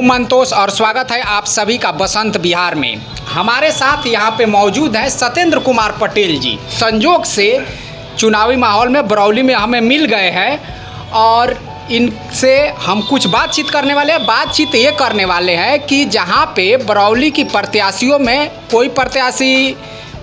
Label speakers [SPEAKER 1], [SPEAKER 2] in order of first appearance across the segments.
[SPEAKER 1] मंतोष और स्वागत है आप सभी का बसंत बिहार में। हमारे साथ यहाँ पे मौजूद है सत्येंद्र कुमार पटेल जी। संजोग से चुनावी माहौल में बरौली में हमें मिल गए हैं और इनसे हम कुछ बातचीत करने वाले हैं। बातचीत ये करने वाले हैं कि जहाँ पे बरौली की प्रत्याशियों में कोई प्रत्याशी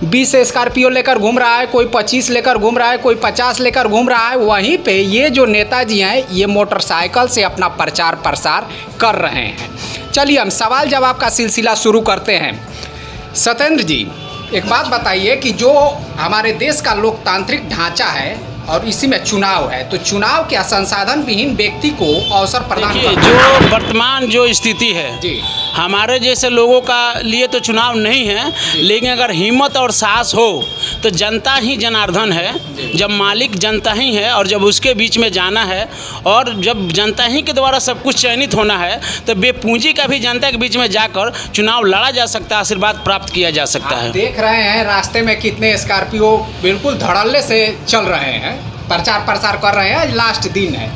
[SPEAKER 1] 20 स्कॉर्पियो लेकर घूम रहा है, कोई 25 लेकर घूम रहा है, कोई 50 लेकर घूम रहा है, वहीं पे ये जो नेताजी हैं ये मोटरसाइकिल से अपना प्रचार प्रसार कर रहे हैं। चलिए हम सवाल जवाब का सिलसिला शुरू करते हैं। सत्येंद्र जी, एक बात बताइए कि जो हमारे देश का लोकतांत्रिक ढांचा है और इसी में चुनाव है, तो चुनाव क्या संसाधन विहीन व्यक्ति को अवसर प्रदान करता है?
[SPEAKER 2] जो वर्तमान जो स्थिति है
[SPEAKER 1] जी,
[SPEAKER 2] हमारे जैसे लोगों का लिए तो चुनाव नहीं है, लेकिन अगर हिम्मत और साहस हो तो जनता ही जनार्दन है। जब मालिक जनता ही है और जब उसके बीच में जाना है और जब जनता ही के द्वारा सब कुछ चयनित होना है तो बेपूंजी का भी जनता के बीच में जाकर चुनाव लड़ा जा सकता है, आशीर्वाद प्राप्त किया जा सकता है।
[SPEAKER 1] देख रहे हैं रास्ते में कितने स्कॉर्पियो बिल्कुल धड़ल्ले से चल रहे हैं, प्रचार प्रसार कर रहे हैं। लास्ट दिन है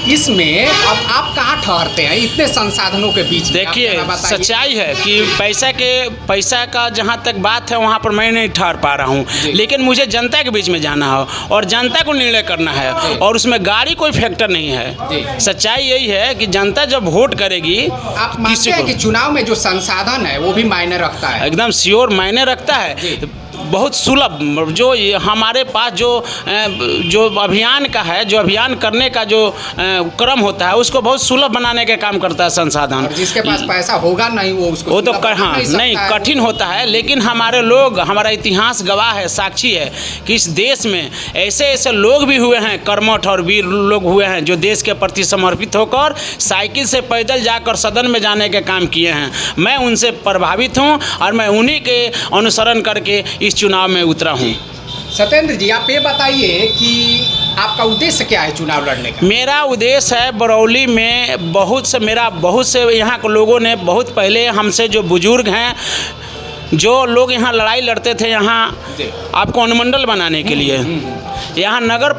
[SPEAKER 1] इसमें अब आप कहाँ ठहरते हैं इतने संसाधनों के बीच में?
[SPEAKER 2] देखिए, सच्चाई है कि पैसा का जहाँ तक बात है वहाँ पर मैं नहीं ठहर पा रहा हूँ, लेकिन मुझे जनता के बीच में जाना है और जनता को निर्णय करना है और उसमें गाड़ी कोई फैक्टर नहीं है। सच्चाई यही है कि जनता जब वोट करेगी,
[SPEAKER 1] आप मानते हैं कि चुनाव में जो संसाधन है वो भी मायने रखता है?
[SPEAKER 2] एकदम श्योर मायने रखता है। बहुत सुलभ जो हमारे पास जो अभियान का है, जो अभियान करने का जो क्रम होता है उसको बहुत सुलभ बनाने का काम करता है संसाधन।
[SPEAKER 1] और जिसके पास पैसा होगा नहीं वो
[SPEAKER 2] तो नहीं कठिन होता है। लेकिन हमारे लोग, हमारा इतिहास गवाह है, साक्षी है कि इस देश में ऐसे ऐसे लोग भी हुए हैं, कर्मठ और वीर लोग हुए हैं जो देश के प्रति समर्पित होकर साइकिल से पैदल जाकर सदन में जाने के काम किए हैं। मैं उनसे प्रभावित हूँ और मैं उन्हीं के अनुसरण करके इस चुनाव में उतरा हूँ।
[SPEAKER 1] सत्येंद्र जी, आप ये बताइए कि आपका उद्देश्य क्या है चुनाव लड़ने का?
[SPEAKER 2] मेरा उद्देश्य है बरौली में बहुत से यहाँ के लोगों ने बहुत पहले हमसे जो बुजुर्ग हैं, जो लोग यहाँ लड़ाई लड़ते थे यहाँ आपको अनुमंडल बनाने के लिए, यहाँ नगर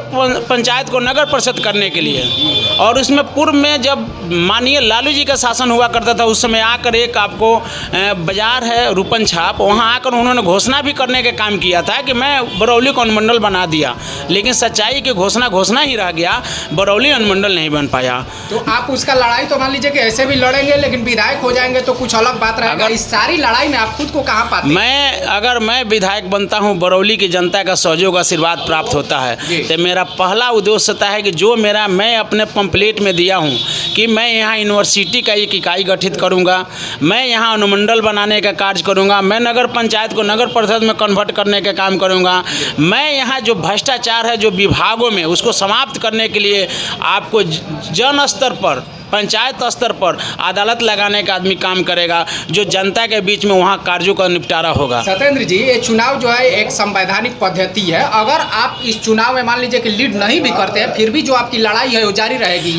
[SPEAKER 2] पंचायत को नगर परिषद करने के लिए, और उसमें पूर्व में जब माननीय लालू जी का शासन हुआ करता था उस समय आकर एक आपको बाजार है रूपन छाप, वहाँ आकर उन्होंने घोषणा भी करने का काम किया था कि मैं बरौली को अनुमंडल बना दिया। लेकिन सच्चाई की घोषणा ही रह गया, बरौली अनुमंडल नहीं बन पाया।
[SPEAKER 1] तो आप उसका लड़ाई तो मान लीजिए कि ऐसे भी लड़ेंगे, लेकिन विधायक हो जाएंगे तो कुछ अलग बात रहेगा। इस सारी लड़ाई में आप खुद को कहाँ पाते हैं?
[SPEAKER 2] अगर मैं विधायक बनता हूँ, बरौली की जनता का सहयोग आशीर्वाद प्राप्त होता है, तो मेरा पहला उद्देश्य होता है कि जो मैं अपने पंपलेट में दिया हूँ कि मैं यहाँ यूनिवर्सिटी का एक इकाई गठित करूँगा, मैं यहाँ अनुमंडल बनाने का कार्य करूँगा, मैं नगर पंचायत को नगर परिषद में कन्वर्ट करने का काम करूँगा, मैं यहाँ जो भ्रष्टाचार है जो विभागों में उसको समाप्त करने के लिए आपको जन स्तर पर, पंचायत स्तर पर अदालत लगाने का आदमी काम करेगा, जो जनता के बीच में वहाँ कार्यों का निपटारा होगा।
[SPEAKER 1] सत्येंद्र जी, ये चुनाव जो है एक संवैधानिक पद्धति है। अगर आप इस चुनाव में मान लीजिए कि लीड नहीं भी करते हैं, फिर भी जो आपकी लड़ाई है वो जारी रहेगी।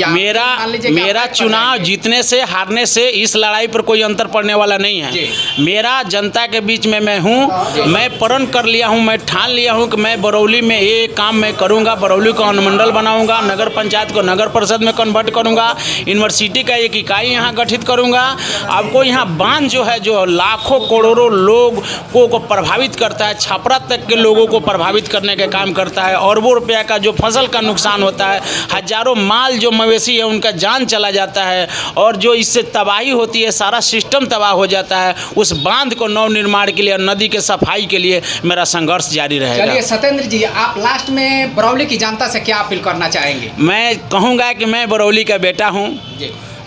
[SPEAKER 2] मेरा चुनाव जीतने से हारने से इस लड़ाई पर कोई अंतर पड़ने वाला नहीं है। मेरा जनता के बीच में मैं हूँ, मैं प्रण कर लिया हूँ, मैं ठान लिया हूँ कि मैं बरौली में ये काम मैं करूँगा, बरौली को अनुमंडल बनाऊँगा, नगर पंचायत को नगर परिषद में कन्वर्ट करूँगा, यूनिवर्सिटी का एक इकाई यहाँ गठित करूँगा। आपको यहाँ बांध जो है जो लाखों करोड़ों लोगों को प्रभावित करता है, छपरा तक के लोगों को प्रभावित करने का काम करता है। अरबों रुपया का जो फसल का नुकसान होता है, हजारों माल जो मवेशी है उनका जान चला जाता है और जो इससे तबाही होती है, सारा सिस्टम तबाह हो जाता है। उस बांध को नव निर्माण के लिए, नदी के सफाई के लिए मेरा संघर्ष जारी रहेगा।
[SPEAKER 1] चलिए सत्येंद्र जी, आप लास्ट में बरौली की जनता से क्या अपील करना चाहेंगे?
[SPEAKER 2] मैं कहूँगा कि मैं बरौली का बेटा हूँ,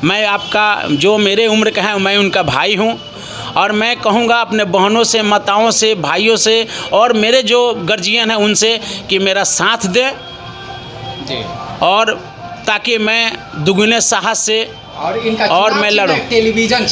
[SPEAKER 2] मैं आपका जो मेरे उम्र का है मैं उनका भाई हूँ, और मैं कहूँगा अपने बहनों से, माताओं से, भाइयों से और मेरे जो गार्जियन हैं उनसे कि मेरा साथ दें और ताकि मैं दुगुने साहस से और मैं लड़ूँ।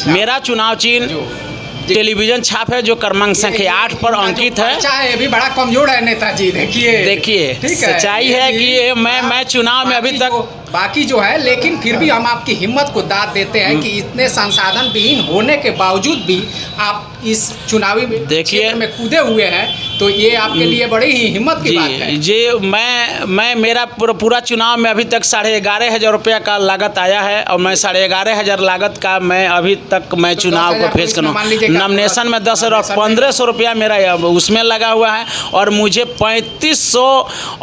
[SPEAKER 2] मेरा चुनाव चिन्ह टेलीविजन छाप है जो क्रमांक संख्या 8 पर अंकित है।
[SPEAKER 1] ये भी बड़ा कमजोर है नेताजी। देखिए
[SPEAKER 2] सच्चाई है कि मैं चुनाव में अभी तक
[SPEAKER 1] बाकी जो है, लेकिन फिर भी हम आपकी हिम्मत को दाद देते हैं कि इतने संसाधन विहीन होने के बावजूद भी आप इस चुनावी क्षेत्र में कूदे हुए हैं, तो ये आपके लिए बड़ी ही हिम्मत की बात है।
[SPEAKER 2] जी, मैं मेरा पूरा चुनाव में अभी तक 11,500 रुपया का लागत आया है, और मैं 11,500 लागत का मैं अभी तक मैं चुनाव को फेस करूँ। नॉमिनेशन में 10 और 1,500 रुपया मेरा उसमें लगा हुआ है, और मुझे 3,500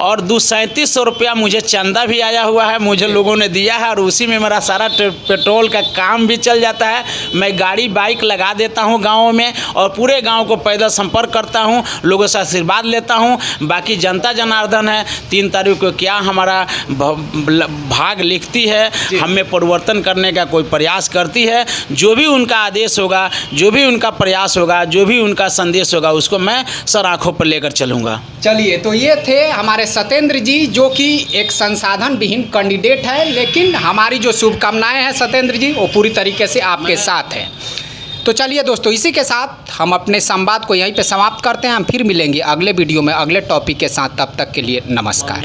[SPEAKER 2] और 3,700 रुपया मुझे चंदा भी आया हुआ है, मुझे लोगों ने दिया है, और उसी में मेरा सारा पेट्रोल का काम भी चल जाता है। मैं गाड़ी बाइक लगा देता हूँ गाँव में, और पूरे गांव को पैदल संपर्क करता हूं, लोगों से आशीर्वाद लेता हूं। बाकी जनता जनार्दन है, 3 तारीख को क्या हमारा भाग लिखती है, हमें परिवर्तन करने का कोई प्रयास करती है, जो भी उनका आदेश होगा, जो भी उनका प्रयास होगा, जो भी उनका संदेश होगा, उसको मैं सर आँखों पर लेकर चलूँगा।
[SPEAKER 1] चलिए, तो ये थे हमारे सत्येंद्र जी, जो कि एक संसाधन विहीन कैंडिडेट है, लेकिन हमारी जो शुभकामनाएं हैं सत्येंद्र जी, वो पूरी तरीके से आपके साथ हैं। तो चलिए दोस्तों, इसी के साथ हम अपने संवाद को यहीं पे समाप्त करते हैं। हम फिर मिलेंगे अगले वीडियो में अगले टॉपिक के साथ। तब तक के लिए नमस्कार।